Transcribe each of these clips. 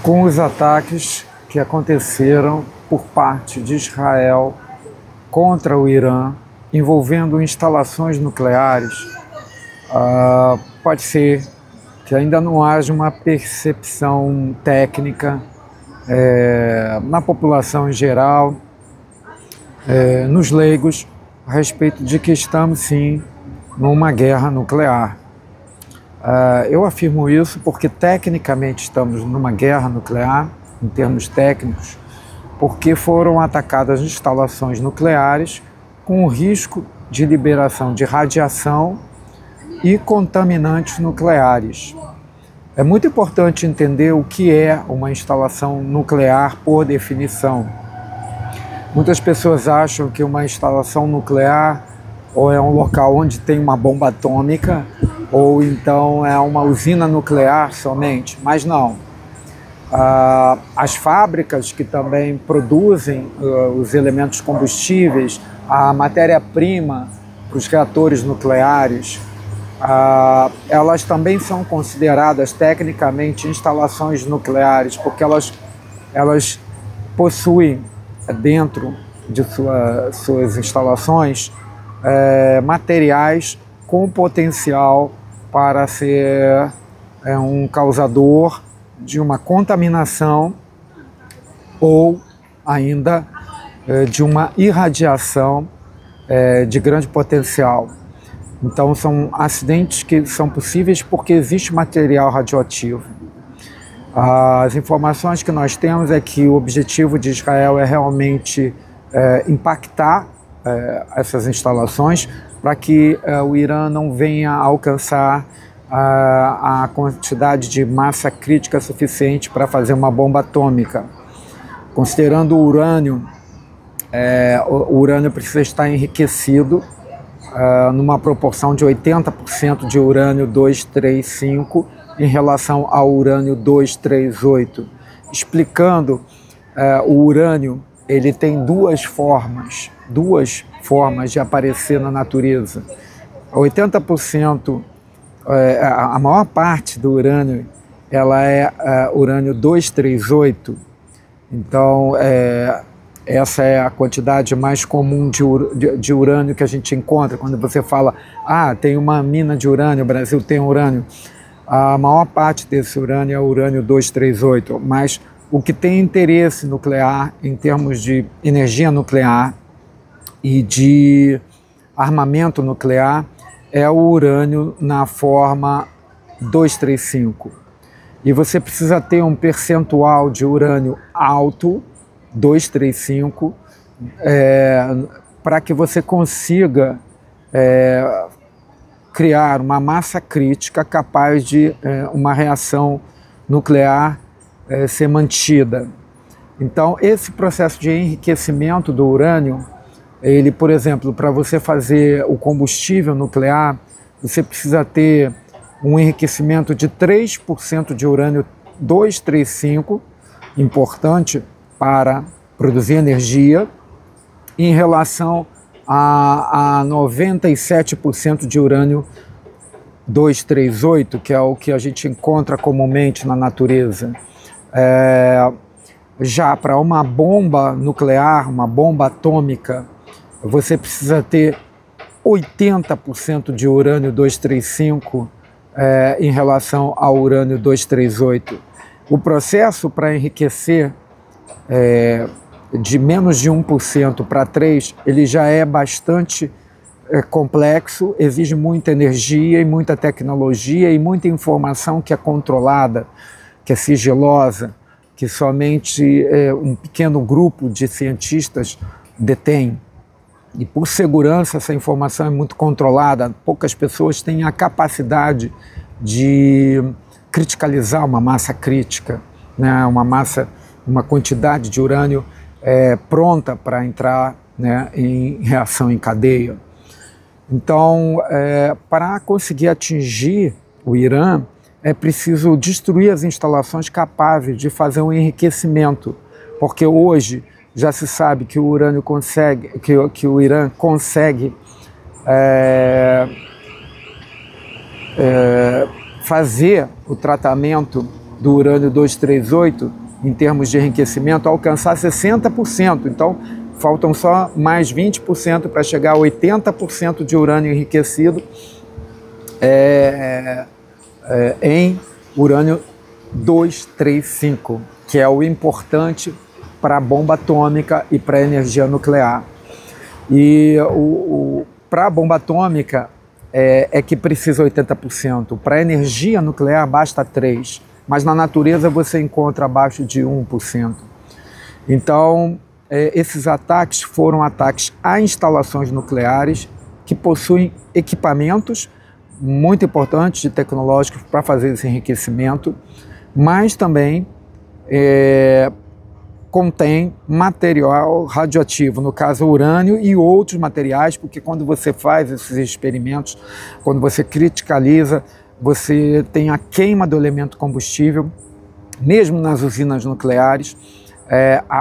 com os ataques que aconteceram por parte de Israel contra o Irã, envolvendo instalações nucleares, pode ser que ainda não haja uma percepção técnica na população em geral, nos leigos, a respeito de que estamos sim numa guerra nuclear. Eu afirmo isso porque tecnicamente estamos numa guerra nuclear, em termos técnicos, porque foram atacadas instalações nucleares com o risco de liberação de radiação e contaminantes nucleares. É muito importante entender o que é uma instalação nuclear por definição. Muitas pessoas acham que uma instalação nuclear ou é um local onde tem uma bomba atômica, ou então é uma usina nuclear somente, mas não. As fábricas que também produzem os elementos combustíveis, a matéria-prima para os reatores nucleares, elas também são consideradas tecnicamente instalações nucleares, porque elas possuem dentro de suas instalações materiais com potencial para ser um causador de uma contaminação ou ainda de uma irradiação de grande potencial. Então são acidentes que são possíveis porque existe material radioativo. As informações que nós temos é que o objetivo de Israel é realmente impactar essas instalações para que o Irã não venha a alcançar a quantidade de massa crítica suficiente para fazer uma bomba atômica. Considerando o urânio precisa estar enriquecido numa proporção de 80% de urânio 235 em relação ao urânio 238. Explicando, o urânio ele tem duas formas de aparecer na natureza. 80%, a maior parte do urânio, ela é urânio 238. Então, essa é a quantidade mais comum de urânio que a gente encontra. Quando você fala, tem uma mina de urânio, o Brasil tem urânio. A maior parte desse urânio é o urânio 238, mas o que tem interesse nuclear em termos de energia nuclear e de armamento nuclear é o urânio na forma 235. E você precisa ter um percentual de urânio alto, 235, para que você consiga criar uma massa crítica capaz de uma reação nuclear ser mantida. Então, esse processo de enriquecimento do urânio, ele, por exemplo, para você fazer o combustível nuclear, você precisa ter um enriquecimento de 3% de urânio 235, importante para produzir energia, em relação a 97% de urânio 238, que é o que a gente encontra comumente na natureza. Já para uma bomba nuclear, uma bomba atômica, você precisa ter 80% de urânio 235 em relação ao urânio 238. O processo para enriquecer de menos de 1% para 3%, ele já é bastante complexo, exige muita energia e muita tecnologia e muita informação que é controlada, que é sigilosa, que somente um pequeno grupo de cientistas detém. E por segurança essa informação é muito controlada, poucas pessoas têm a capacidade de criticalizar uma massa crítica, né? Uma quantidade de urânio pronta para entrar, né, em reação em cadeia. Então, para conseguir atingir o Irã, é preciso destruir as instalações capazes de fazer um enriquecimento, porque hoje já se sabe que o urânio consegue, que o Irã consegue fazer o tratamento do urânio 238 em termos de enriquecimento alcançar 60%. Então, faltam só mais 20% para chegar a 80% de urânio enriquecido em urânio 235, que é o importante para a bomba atômica e para a energia nuclear. E para a bomba atômica é que precisa 80%. Para a energia nuclear basta 3%, mas na natureza você encontra abaixo de 1%. Então, esses ataques foram ataques a instalações nucleares que possuem equipamentos muito importantes e tecnológicos para fazer esse enriquecimento, mas também contém material radioativo, no caso urânio e outros materiais, porque quando você faz esses experimentos, quando você criticaliza, você tem a queima do elemento combustível, mesmo nas usinas nucleares.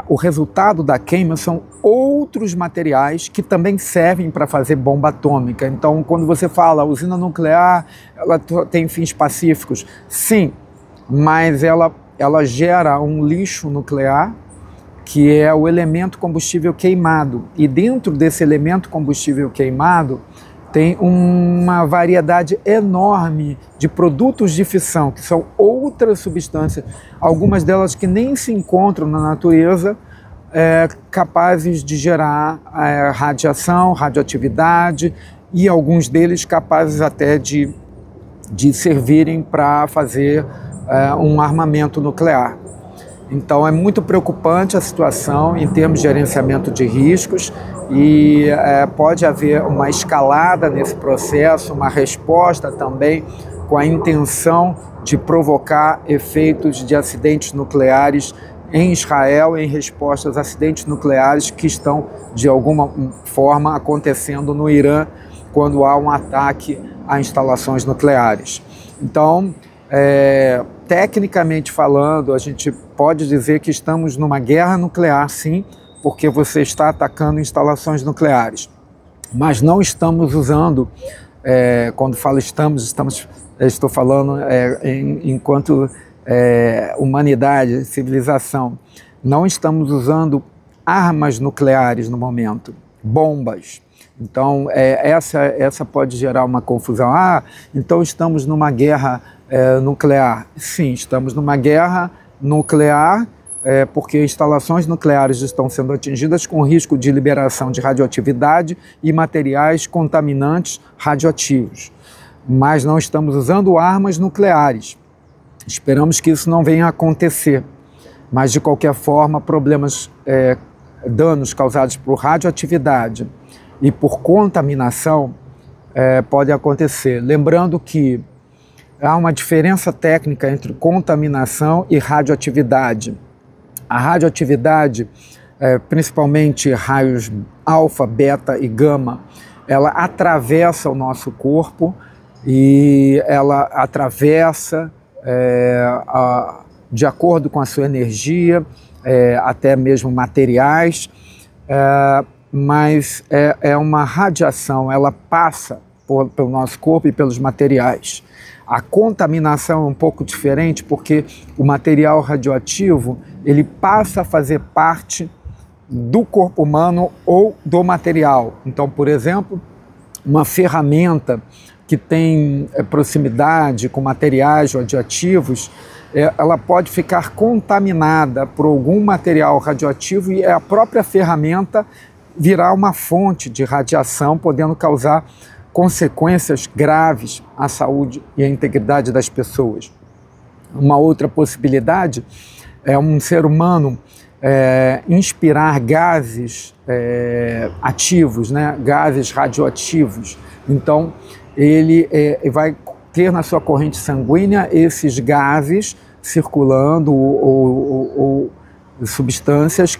O resultado da queima são outros materiais que também servem para fazer bomba atômica. Então, quando você fala usina nuclear, ela tem fins pacíficos, sim, mas ela gera um lixo nuclear, que é o elemento combustível queimado. E dentro desse elemento combustível queimado tem uma variedade enorme de produtos de fissão, que são outras substâncias, algumas delas que nem se encontram na natureza, capazes de gerar radiação, radioatividade, e alguns deles capazes até de servirem para fazer um armamento nuclear. Então é muito preocupante a situação em termos de gerenciamento de riscos e pode haver uma escalada nesse processo, uma resposta também com a intenção de provocar efeitos de acidentes nucleares em Israel em resposta aos acidentes nucleares que estão de alguma forma acontecendo no Irã quando há um ataque a instalações nucleares. Então, tecnicamente falando, a gente pode dizer que estamos numa guerra nuclear, sim, porque você está atacando instalações nucleares. Mas não estamos usando, quando falo estou falando enquanto humanidade, civilização, não estamos usando armas nucleares no momento, bombas. Então, essa pode gerar uma confusão. Então estamos numa guerra nuclear. Sim, estamos numa guerra nuclear porque instalações nucleares estão sendo atingidas com risco de liberação de radioatividade e materiais contaminantes radioativos. Mas não estamos usando armas nucleares. Esperamos que isso não venha a acontecer. Mas, de qualquer forma, danos causados por radioatividade e por contaminação podem acontecer. Lembrando que há uma diferença técnica entre contaminação e radioatividade. A radioatividade, principalmente raios alfa, beta e gama, ela atravessa o nosso corpo e ela atravessa de acordo com a sua energia, até mesmo materiais, mas é uma radiação, ela passa pelo nosso corpo e pelos materiais. A contaminação é um pouco diferente porque o material radioativo ele passa a fazer parte do corpo humano ou do material. Então, por exemplo, uma ferramenta que tem proximidade com materiais radioativos, ela pode ficar contaminada por algum material radioativo e a própria ferramenta virar uma fonte de radiação, podendo causar consequências graves à saúde e à integridade das pessoas. Uma outra possibilidade é um ser humano inspirar gases ativos, né? Gases radioativos. Então, ele vai ter na sua corrente sanguínea esses gases circulando ou substâncias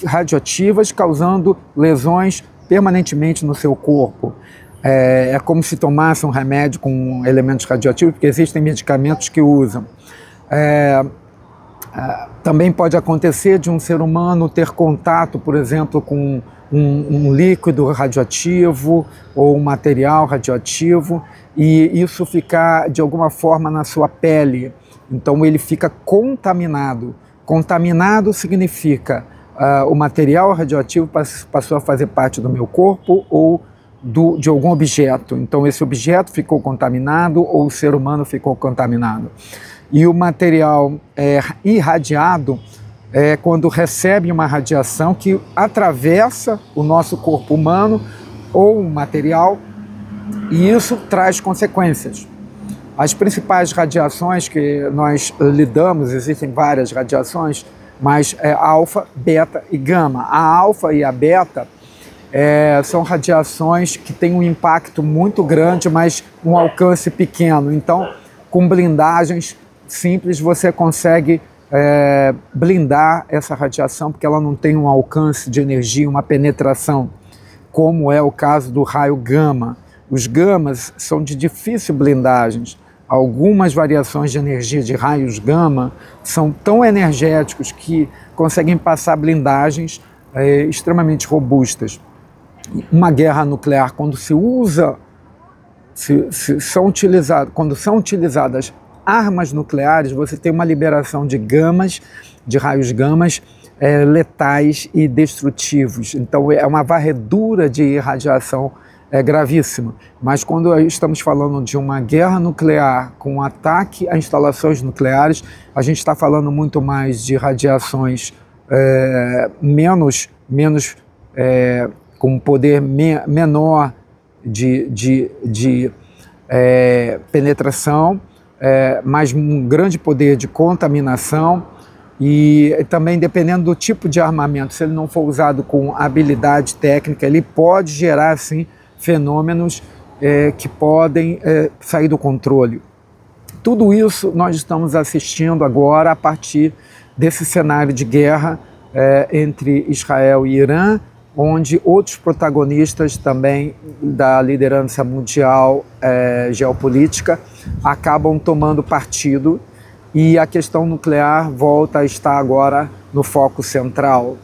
radioativas causando lesões permanentemente no seu corpo. É como se tomasse um remédio com elementos radioativos, porque existem medicamentos que usam. Também pode acontecer de um ser humano ter contato, por exemplo, com um líquido radioativo ou um material radioativo e isso ficar de alguma forma na sua pele. Então ele fica contaminado. Contaminado significa o material radioativo passou a fazer parte do meu corpo ou de algum objeto. Então esse objeto ficou contaminado ou o ser humano ficou contaminado. E o material irradiado é quando recebe uma radiação que atravessa o nosso corpo humano ou um material e isso traz consequências. As principais radiações que nós lidamos, existem várias radiações, mas alfa, beta e gama. A alfa e a beta são radiações que têm um impacto muito grande, mas um alcance pequeno. Então, com blindagens simples, você consegue blindar essa radiação, porque ela não tem um alcance de energia, uma penetração, como é o caso do raio gama. Os gamas são de difícil blindagem. Algumas variações de energia de raios gama são tão energéticos que conseguem passar blindagens extremamente robustas. Uma guerra nuclear, quando quando são utilizadas armas nucleares, você tem uma liberação de gamas, de raios gamas letais e destrutivos. Então é uma varredura de irradiação gravíssima. Mas quando estamos falando de uma guerra nuclear com ataque a instalações nucleares, a gente está falando muito mais de radiações com poder menor de penetração, mas um grande poder de contaminação e também dependendo do tipo de armamento, se ele não for usado com habilidade técnica, ele pode gerar sim fenômenos que podem sair do controle. Tudo isso nós estamos assistindo agora a partir desse cenário de guerra entre Israel e Irã, onde outros protagonistas também da liderança mundial geopolítica acabam tomando partido e a questão nuclear volta a estar agora no foco central.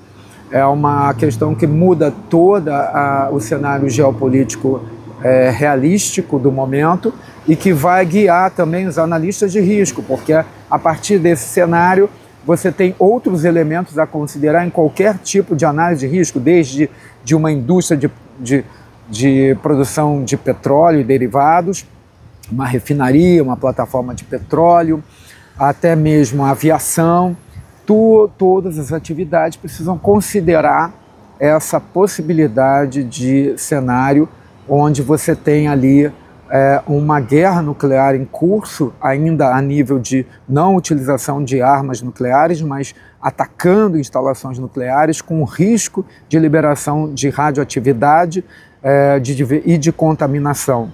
É uma questão que muda todo o cenário geopolítico realístico do momento e que vai guiar também os analistas de risco, porque a partir desse cenário você tem outros elementos a considerar em qualquer tipo de análise de risco, desde de uma indústria de produção de petróleo e derivados, uma refinaria, uma plataforma de petróleo, até mesmo a aviação. Todas as atividades precisam considerar essa possibilidade de cenário onde você tem ali uma guerra nuclear em curso, ainda a nível de não utilização de armas nucleares, mas atacando instalações nucleares com risco de liberação de radioatividade e de contaminação.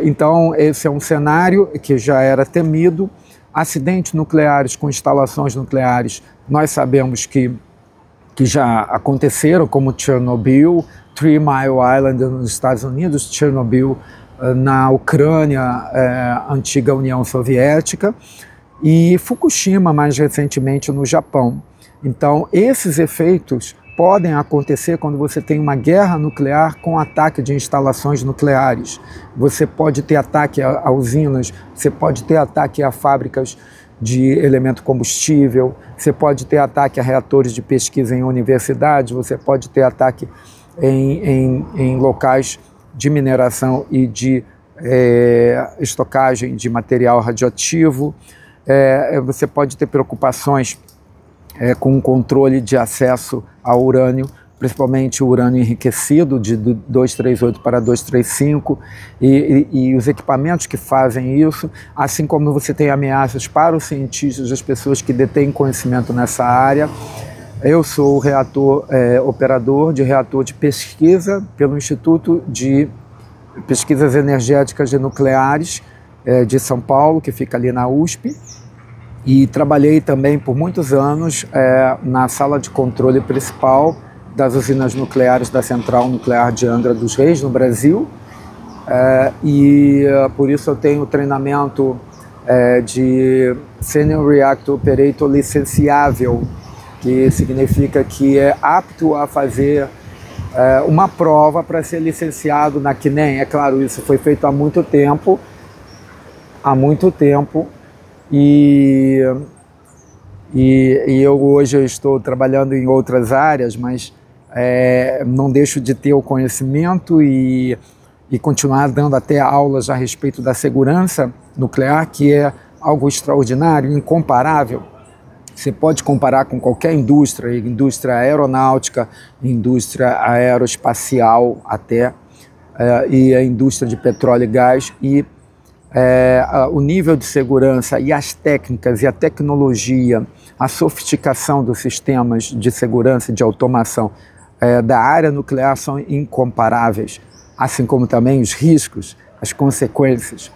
Então, esse é um cenário que já era temido. Acidentes nucleares com instalações nucleares, nós sabemos que já aconteceram, como Chernobyl, Three Mile Island nos Estados Unidos, Chernobyl na Ucrânia, antiga União Soviética, e Fukushima mais recentemente no Japão. Então, esses efeitos podem acontecer quando você tem uma guerra nuclear com ataque de instalações nucleares. Você pode ter ataque a usinas, você pode ter ataque a fábricas de elemento combustível, você pode ter ataque a reatores de pesquisa em universidades, você pode ter ataque em locais de mineração e de estocagem de material radioativo. Você pode ter preocupações com o controle de acesso ao urânio, principalmente o urânio enriquecido de 238 para 235 e os equipamentos que fazem isso, assim como você tem ameaças para os cientistas, as pessoas que detêm conhecimento nessa área. Eu sou operador de reator de pesquisa pelo Instituto de Pesquisas Energéticas e Nucleares de São Paulo, que fica ali na USP. E trabalhei também por muitos anos na sala de controle principal das usinas nucleares da Central Nuclear de Angra dos Reis, no Brasil. Por isso eu tenho treinamento de Senior Reactor Operator licenciável, que significa que é apto a fazer uma prova para ser licenciado na CNEM. É claro, isso foi feito há muito tempo, e hoje eu estou trabalhando em outras áreas, mas não deixo de ter o conhecimento e continuar dando até aulas a respeito da segurança nuclear, que é algo extraordinário, incomparável. Você pode comparar com qualquer indústria, indústria aeronáutica, indústria aeroespacial até, e a indústria de petróleo e gás, e o nível de segurança e as técnicas e a tecnologia, a sofisticação dos sistemas de segurança e de automação da área nuclear são incomparáveis, assim como também os riscos, as consequências.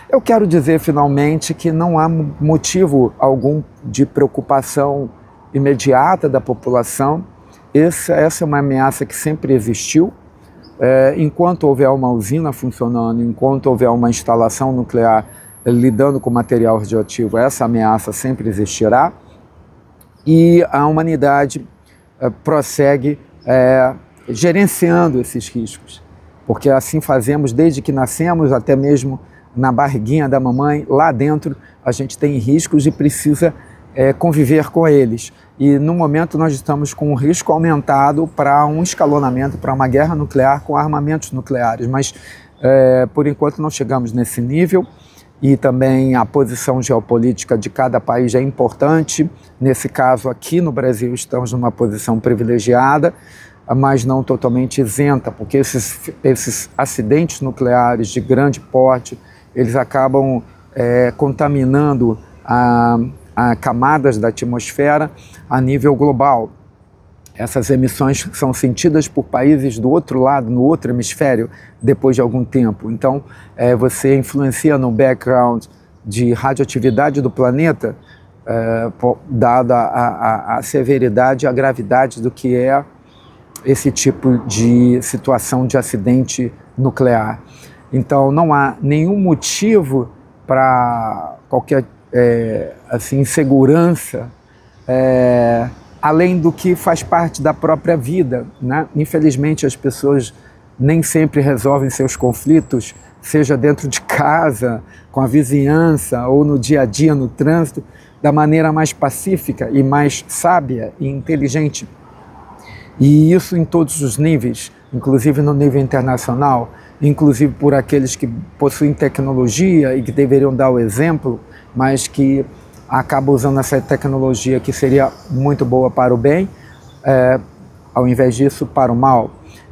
Eu quero dizer, finalmente, que não há motivo algum de preocupação imediata da população. Essa é uma ameaça que sempre existiu. Enquanto houver uma usina funcionando, enquanto houver uma instalação nuclear lidando com material radioativo, essa ameaça sempre existirá. E a humanidade prossegue gerenciando esses riscos, porque assim fazemos desde que nascemos, até mesmo na barriguinha da mamãe, lá dentro a gente tem riscos e precisa conviver com eles. E no momento nós estamos com um risco aumentado para um escalonamento, para uma guerra nuclear com armamentos nucleares, mas por enquanto não chegamos nesse nível, e também a posição geopolítica de cada país é importante. Nesse caso aqui no Brasil estamos numa posição privilegiada, mas não totalmente isenta, porque esses acidentes nucleares de grande porte, eles acabam contaminando a camadas da atmosfera a nível global. Essas emissões são sentidas por países do outro lado, no outro hemisfério, depois de algum tempo. Então, você influencia no background de radioatividade do planeta, dada a severidade e a gravidade do que é esse tipo de situação de acidente nuclear. Então, não há nenhum motivo para qualquer insegurança, além do que faz parte da própria vida, né? Infelizmente, as pessoas nem sempre resolvem seus conflitos, seja dentro de casa, com a vizinhança ou no dia a dia, no trânsito, da maneira mais pacífica e mais sábia e inteligente. E isso em todos os níveis, inclusive no nível internacional, inclusive por aqueles que possuem tecnologia e que deveriam dar o exemplo, mas que acabam usando essa tecnologia que seria muito boa para o bem, ao invés disso, para o mal.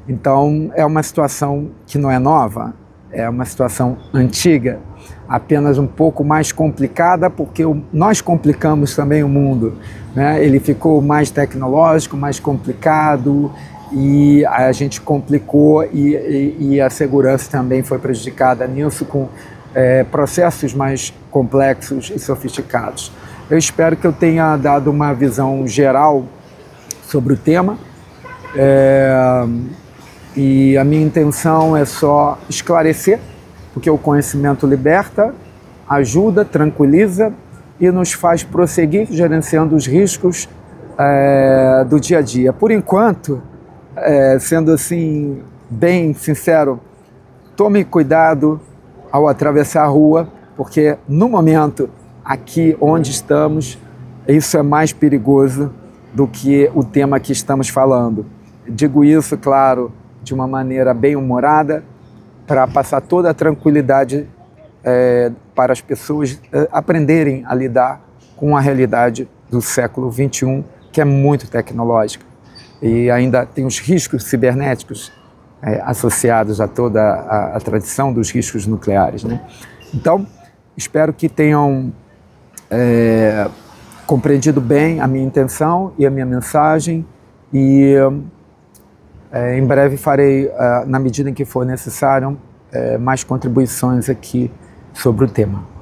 Então, é uma situação que não é nova, é uma situação antiga, apenas um pouco mais complicada, porque nós complicamos também o mundo, né? Ele ficou mais tecnológico, mais complicado, e a gente complicou, e a segurança também foi prejudicada nisso, com processos mais complexos e sofisticados. Eu espero que eu tenha dado uma visão geral sobre o tema, e a minha intenção é só esclarecer, porque o conhecimento liberta, ajuda, tranquiliza e nos faz prosseguir gerenciando os riscos do dia a dia. Por enquanto, sendo assim bem sincero, tome cuidado ao atravessar a rua, porque no momento aqui onde estamos, isso é mais perigoso do que o tema que estamos falando. Digo isso, claro, de uma maneira bem humorada, para passar toda a tranquilidade para as pessoas aprenderem a lidar com a realidade do século XXI, que é muito tecnológica. E ainda tem os riscos cibernéticos associados a toda a tradição dos riscos nucleares, né? Então, espero que tenham compreendido bem a minha intenção e a minha mensagem, e em breve farei, na medida em que for necessário, mais contribuições aqui sobre o tema.